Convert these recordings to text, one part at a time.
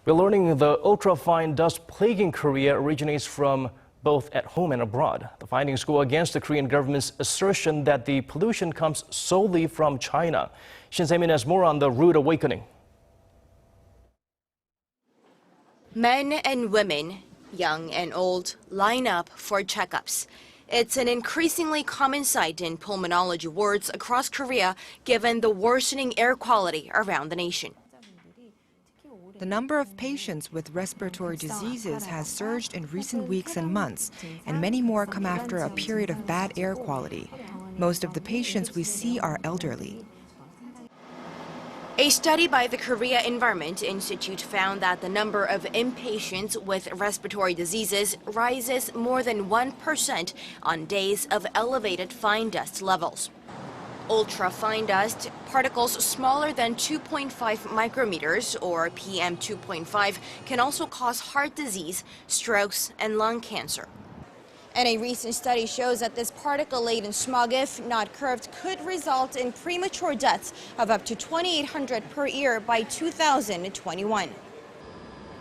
We're learning the ultrafine dust plaguing Korea originates from both at home and abroad. The findings go against the Korean government's assertion that the pollution comes solely from China. Shin Se-min has more on the rude awakening. Men and women, young and old, line up for checkups. It's an increasingly common sight in pulmonology wards across Korea, given the worsening air quality around the nation. The number of patients with respiratory diseases has surged in recent weeks and months, and many more come after a period of bad air quality. Most of the patients we see are elderly. A study by the Korea Environment Institute found that the number of inpatients with respiratory diseases rises more than 1% on days of elevated fine dust levels. Ultrafine dust, particles smaller than 2.5 micrometers or PM 2.5, can also cause heart disease, strokes, and lung cancer. And a recent study shows that this particle-laden smog, if not curbed, could result in premature deaths of up to 2,800 per year by 2021.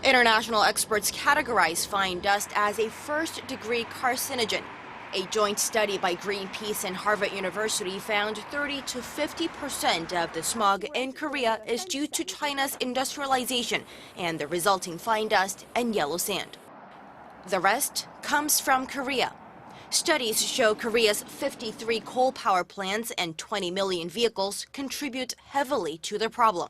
International experts categorize fine dust as a first-degree carcinogen. A joint study by Greenpeace and Harvard University found 30 to 50% of the smog in Korea is due to China's industrialization and the resulting fine dust and yellow sand. The rest comes from Korea. Studies show Korea's 53 coal power plants and 20 million vehicles contribute heavily to the problem.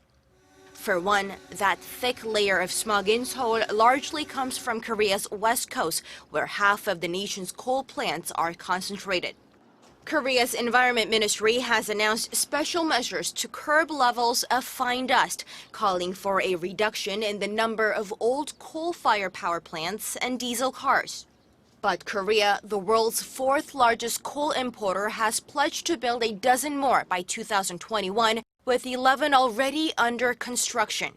For one, that thick layer of smog in Seoul largely comes from Korea's west coast, where half of the nation's coal plants are concentrated. Korea's Environment Ministry has announced special measures to curb levels of fine dust, calling for a reduction in the number of old coal-fired power plants and diesel cars. But Korea, the world's fourth largest coal importer, has pledged to build a dozen more by 2021, with 11 already under construction.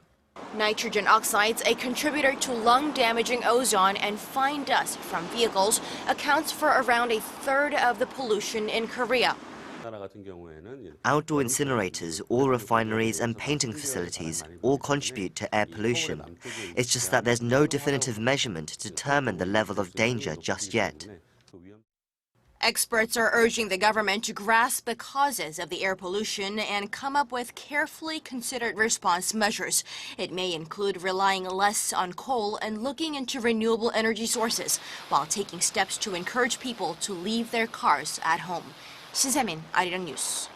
Nitrogen oxides, a contributor to lung-damaging ozone and fine dust from vehicles, accounts for around a third of the pollution in Korea. Outdoor incinerators, oil refineries and painting facilities all contribute to air pollution. It's just that there's no definitive measurement to determine the level of danger just yet. Experts are urging the government to grasp the causes of the air pollution and come up with carefully considered response measures. It may include relying less on coal and looking into renewable energy sources, while taking steps to encourage people to leave their cars at home. Shin Se-min, Arirang News.